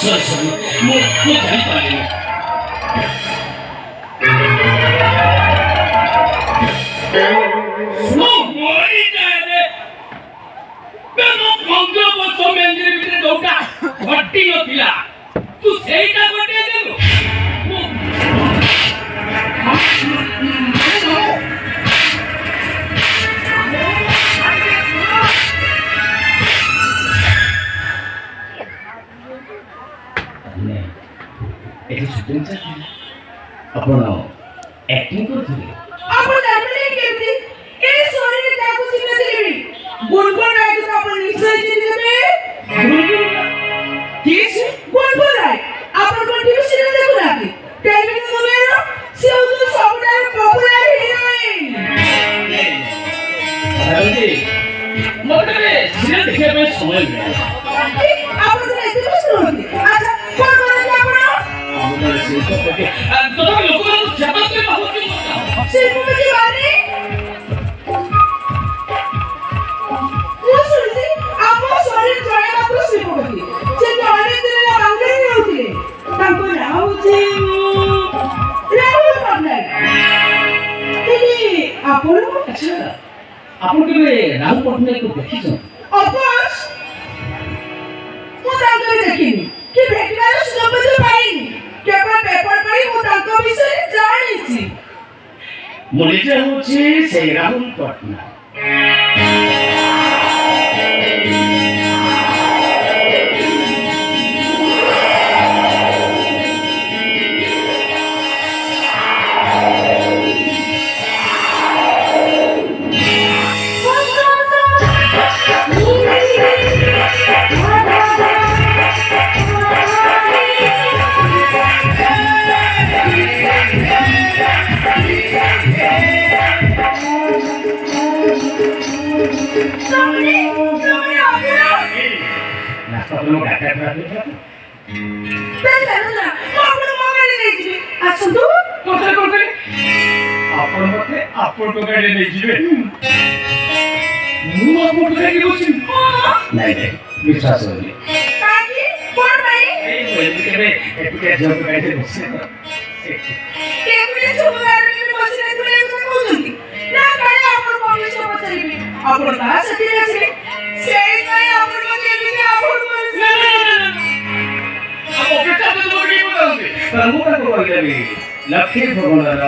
Sorry मैं जान पा रही हूँ नो मोरी जाने मैं नो पंद्रह वर्षों में अंदर भीतर दोटा भट्टी नो पिला तू सही का बटे दे लो ଏଠି ସୁଟିଂ ଚାଲିଥିଲା ଆପଣ ଆକ୍ଟିଂ କରୁଥିଲେ ଆପଣ ଜାଣିଲେ କେମିତି ଏ ଶରୀରରେ କାହାକୁ ଚିହ୍ନିଥିଲି ଗୁଣଗୁଣ ରାୟକୁ ଆପଣ ନିଶ୍ଚୟ ଚିହ୍ନିଥିବେ କିସ୍ ଗୁଣଗୁଣ ରାୟ ଆପଣ କଣ ଟିଭି ସିରିଏଲ ଦେଖୁନାହାନ୍ତି ଟେଲିଭିଜନ ଦୁନିଆର ସେ ହେଉଛି ସବୁଠାରୁ ପପୁଲାର ହିରୋଇନ ମୋତେ ସିରିଏଲ ଦେଖିବା ପାଇଁ ସମୟ ମିଳେ ଆପଣ ତ ଏତେ ବ୍ୟସ୍ତ ରୁହନ୍ତି ଆଚ୍ଛା କଣ କରନ୍ତି ଆପଣ ତଥାପି ଲୋକମାନଙ୍କୁ ଜବାବ ଦେବା ହେଉଛି ଶିଳ୍ପପତି ବାରି ମୁଁ ଶୁଣିଛି ଆମ ଶରୀର ଜଣେ ମାତ୍ର ଶିଳ୍ପପତି ସେ ଅନେକ ଦିନ ବାଙ୍ଗଲାରେ ରହୁଥିଲେ ତାଙ୍କ ନାଁ ହେଉଛି ରାହୁଲ ପଟ୍ଟନାୟକ ଆପଣ ଆଚ୍ଛା ଆପଣ କେବେ ରାହୁଲ ପଟ୍ଟନାୟକକୁ ଦେଖିଛନ୍ତି ଅଫକୋର୍ସ ମୁଁ ତାଙ୍କୁ ଦେଖିନି କି ଭେଟିବାର ସୁଯୋଗ ମଧ୍ୟ ପାଇନି କେବଳ ପେପର ପଢି ମୁଁ ତାଙ୍କ ବିଷୟରେ ଜାଣିଛି ମୁଁ ନିଜେ ହେଉଛି ସେଇ ରାହୁଲ ପଟ୍ଟନାୟକ विश्वास लक्ष्मी भगवान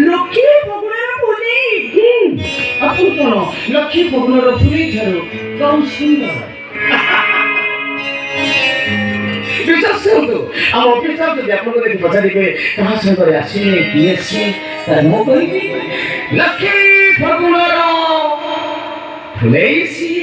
ଲକ୍ଷ୍ମୀ ଭଗବାନର ପୁଲି ଆପଣ କଣ ଲକ୍ଷ୍ମୀ ଭଗବାନର ପୁଲି ଠାରୁ କମ୍ ସୁନ୍ଦର ବିଶ୍ୱାସ କରନ୍ତୁ ଆମ ଅଫିସର ଯଦି ଆପଣଙ୍କୁ ଦେଖି ପଚାରିବେ କାହା ସାଙ୍ଗରେ ଆସିଲେ କିଏ ସେ ତାହେଲେ ମୁଁ କହିବି ଲକ୍ଷ୍ମୀ ଭଗବାନର ଫୁଲେଇସି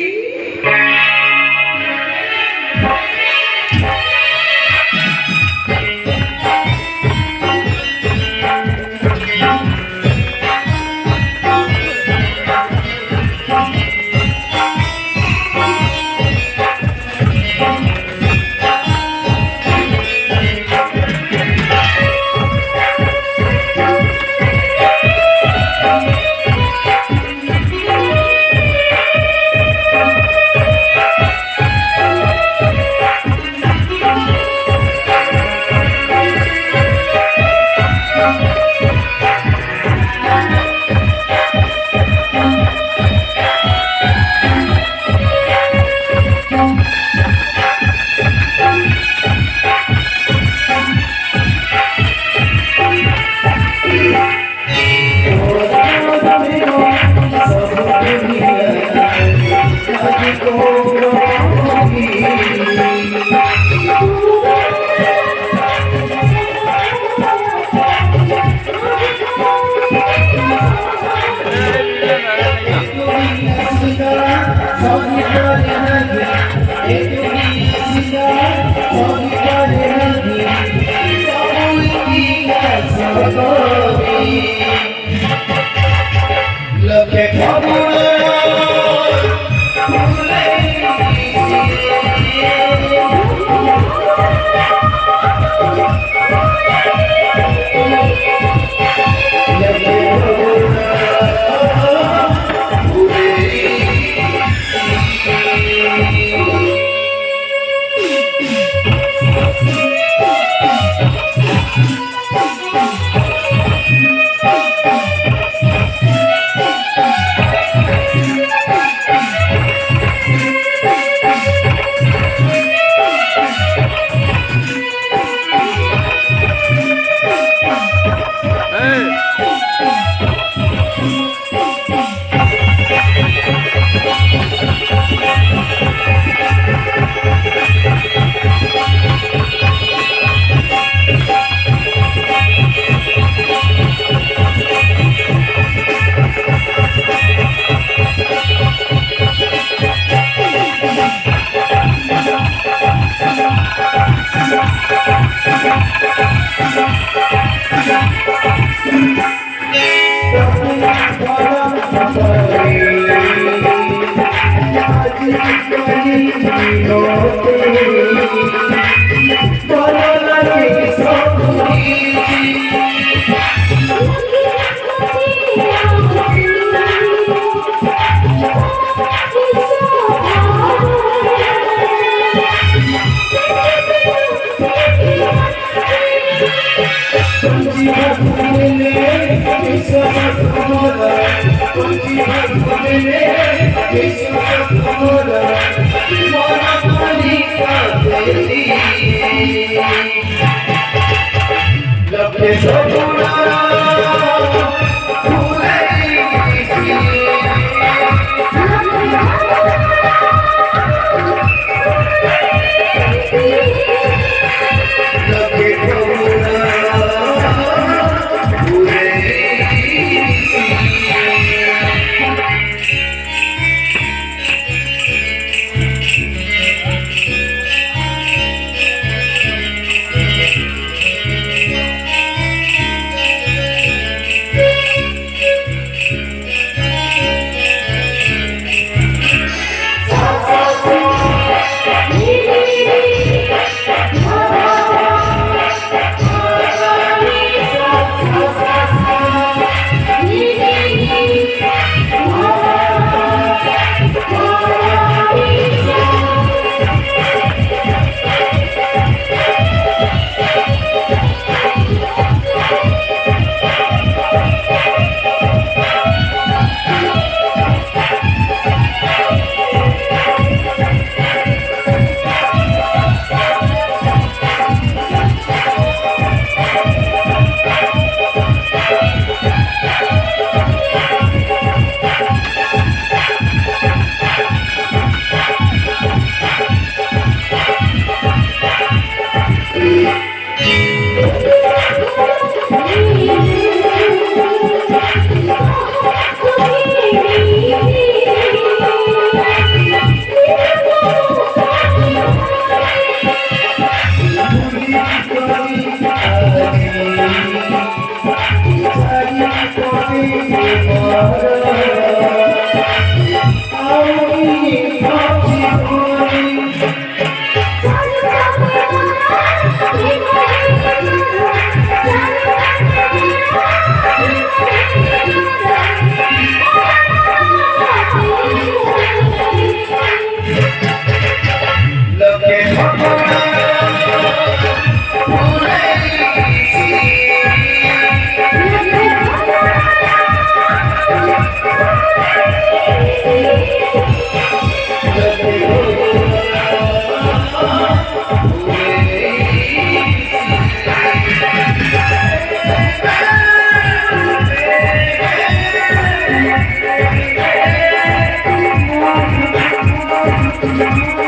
Thank you.